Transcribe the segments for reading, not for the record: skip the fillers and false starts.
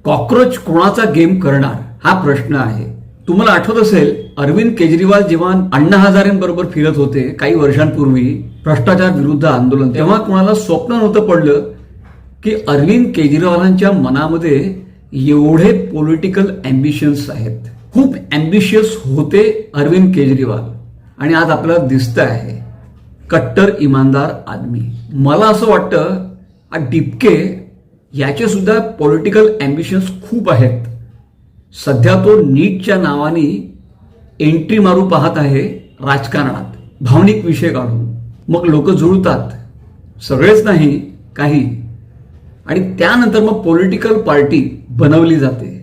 Cockroach कोणाचा game करणार हा प्रश्न आहे. तुम्हाला आठवत असेल अरविंद केजरीवाल जेव्हा अण्णा हजारेंबरोबर फिरत होते काही वर्षांपूर्वी भ्रष्टाचार विरुद्ध आंदोलन, तेव्हा कोणाला स्वप्न नव्हतं पडलं की अरविंद केजरीवालांच्या मनामध्ये एवढे पॉलिटिकल अँबिशन्स आहेत. खूप अँबिशियस होते अरविंद केजरीवाल आणि आज आपल्याला दिसतं आहे कट्टर इमानदार आदमी. मला असं वाटतं हा डिपके याचे सुद्धा पॉलिटिकल अँबिशन्स खूप आहेत. सध्या तो नीटच्या नावाने एंट्री मारू पाहत आहे राजकारणात, भावनिक विषय काढून. मग लोक जुळतात, सगळेच नाही काही, आणि त्यानंतर मग पॉलिटिकल पार्टी बनवली जाते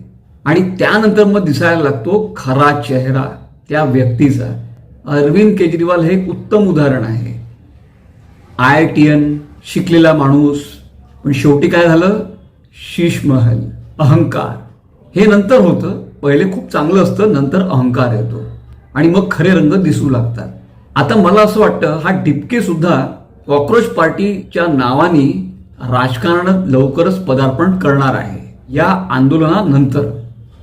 आणि त्यानंतर मग दिसायला लागतो खरा चेहरा त्या व्यक्तीचा. अरविंद केजरीवाल हे एक उत्तम उदाहरण आहे. IITN शिकलेला माणूस, पण शेवटी काय झालं? शीश महल, अहंकार. हे नंतर होतं, पहिले खूप चांगलं असतं, नंतर अहंकार येतो आणि मग खरे रंग दिसू लागतात. आता मला असं वाटतं हा डिपके सुद्धा कॉक्रोच पार्टीच्या नावाने राजकारणात लवकरच पदार्पण करणार आहे. या आंदोलनानंतर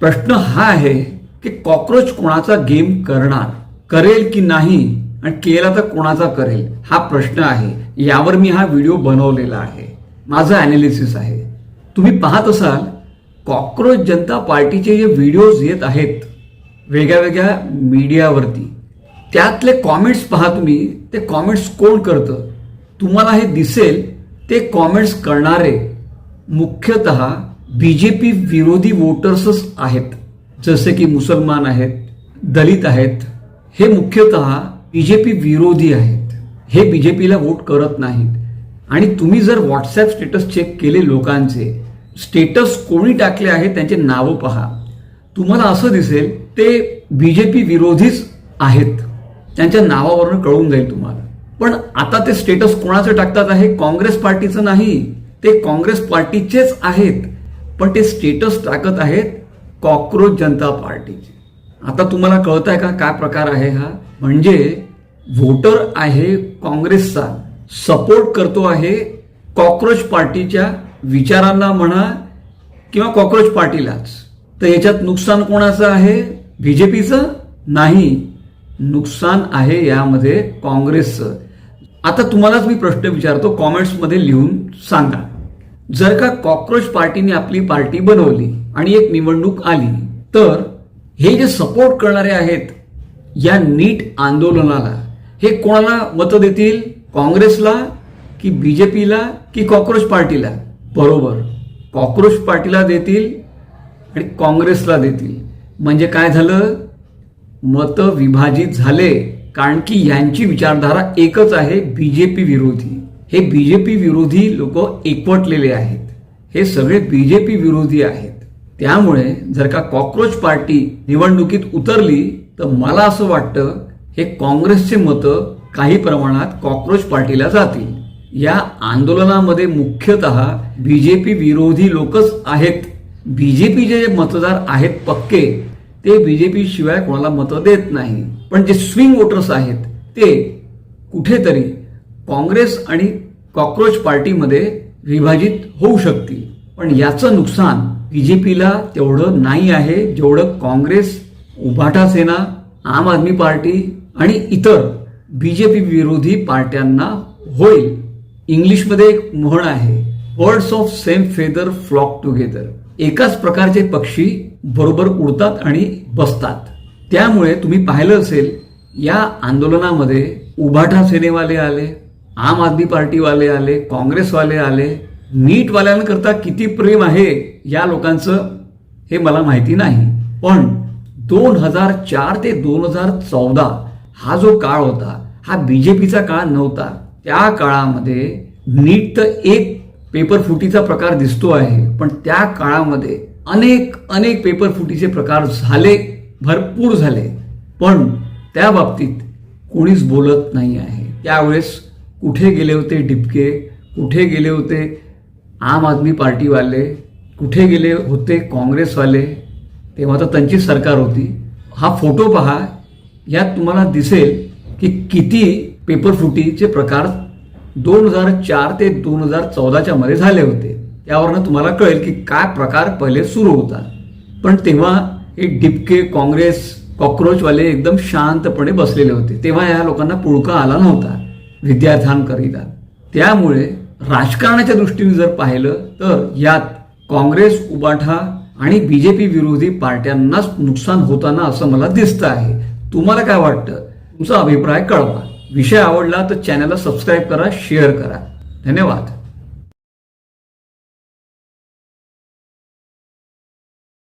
प्रश्न हा आहे की कॉक्रोच कोणाचा गेम करणार, करेल की नाही, आणि केला तर कोणाचा करेल हा प्रश्न आहे. यावर मी हा व्हिडिओ बनवलेला आहे, माझं अनालिसिस आहे. तुम्ही पाहत असाल कॉक्रोच जनता पार्टीचे जे व्हिडिओज येत आहेत वेगळ्या वेगळ्या मीडियावरती, त्यातले कॉमेंट्स पहा तुम्ही. ते कॉमेंट्स कोण करतं? तुम्हाला हे दिसेल ते कॉमेंट्स करणारे मुख्यतः बीजेपी विरोधी वोटर्सच आहेत. जसे की मुसलमान आहेत, दलित आहेत. हे मुख्यतः बीजेपी विरोधी आहेत. हे बीजेपीला वोट करत नाहीत. आणि तुम्ही जर व्हॉट्सअप स्टेटस चेक केले लोकांचे, स्टेटस कोणी टाकले आहे त्यांचे नावं पहा, तुम्हाला असं दिसेल ते बीजेपी विरोधीच आहेत. त्यांच्या नावावरून कळून जाईल तुम्हाला. पण आता ते स्टेटस कोणाचं टाकतात आहे? काँग्रेस पार्टीचं नाही, ते काँग्रेस पार्टीचेच आहेत, पण ते स्टेटस टाकत आहेत कॉक्रोच जनता पार्टीचे. आता तुम्हाला कळत आहे का काय प्रकार आहे हा? म्हणजे व्होटर आहे काँग्रेसचा, सपोर्ट करतो आहे कॉक्रोच पार्टीच्या विचारांना म्हणा किंवा कॉक्रोच पार्टीलाच. तर याच्यात नुकसान कोणाचं आहे? बीजेपीचं नाही, नुकसान आहे यामध्ये काँग्रेसचं. आता तुम्हालाच मी प्रश्न विचारतो, कॉमेंट्समध्ये लिहून सांगा. जर का कॉक्रोच पार्टीने आपली पार्टी बनवली आणि एक निवडणूक आली, तर हे जे सपोर्ट करणारे आहेत या नीट आंदोलनाला, हे कोणाला मतं देतील? काँग्रेसला की बीजेपीला की कॉक्रोच पार्टीला? बरोबर, कॉक्रोच पार्टीला देतील आणि काँग्रेसला देतील. म्हणजे काय झालं? मतं विभाजित झाले, कारण की यांची विचारधारा एकच आहे, बीजेपी विरोधी. हे बीजेपी विरोधी लोक एकवटलेले आहेत, हे सगळे बीजेपी विरोधी आहेत. त्यामुळे जर का कॉक्रोच पार्टी निवडणुकीत उतरली तर मला असं वाटतं हे काँग्रेसचे मतं काही प्रमाणात कॉक्रोच पार्टीला जातील. या आंदोलनामध्ये मुख्यतः बीजेपी विरोधी लोकच आहेत. बीजेपीचे जे मतदार आहेत पक्के, ते बीजेपी शिवाय कोणाला मतं देत नाही. पण जे स्विंग वोटर्स आहेत ते कुठेतरी काँग्रेस आणि कॉक्रोच पार्टीमध्ये विभाजित होऊ शकतील. पण याचं नुकसान बीजेपीला तेवढं नाही आहे जेवढं काँग्रेस, उभाटा सेना, आम आदमी पार्टी आणि इतर बीजेपी विरोधी पार्ट्यांना होईल. इंग्लिशमध्ये एक म्हण आहे, birds of same feather flock together. एकाच प्रकारचे पक्षी बरोबर उडतात आणि बसतात. त्यामुळे तुम्ही पाहिलं असेल या आंदोलनामध्ये उभाटा सेनेवाले आले, आम आदमी पार्टीवाले आले, काँग्रेसवाले आले. नीटवाल्यांकरता किती प्रेम आहे या लोकांचं हे मला माहिती नाही. पण 2004 ते 2014 हा जो काळ होता, हा बीजेपीचा काळ नव्हता. त्या काळामध्ये नीट तर एक पेपर फुटीचा प्रकार दिसतो आहे, पण त्या काळामध्ये अनेक पेपर फुटीचे प्रकार झाले, भरपूर झाले. पण त्या बाबतीत कोणीच बोलत नाही आहे. त्यावेळेस कुठे गेले होते डिपके? कुठे गेले होते आम आदमी पार्टीवाले? कुठे गेले होते काँग्रेसवाले? तेव्हा तर त्यांची सरकार होती. हा फोटो पहा, यात तुम्हाला दिसेल की किती पेपर फुटीचे प्रकार 2004 ते 2014च्या मध्ये झाले होते. त्यावरनं तुम्हाला कळेल की काय प्रकार पहिले सुरू होता. पण तेव्हा हे डिपके काँग्रेस कॉक्रोचवाले एकदम शांतपणे बसलेले होते. तेव्हा या लोकांना पुळका आला नव्हता विद्यार्थ्यांकरिता. त्यामुळे राजकारणाच्या दृष्टीने जर पाहिलं तर यात काँग्रेस, उबाठा आणि बीजेपी विरोधी पार्ट्यांनाच नुकसान होताना असं मला दिसतं आहे. तुम्हाला काय वाटतं? तुमचा अभिप्राय कळवा. विषय आवडला तर चॅनलला सबस्क्राईब करा, शेअर करा. धन्यवाद.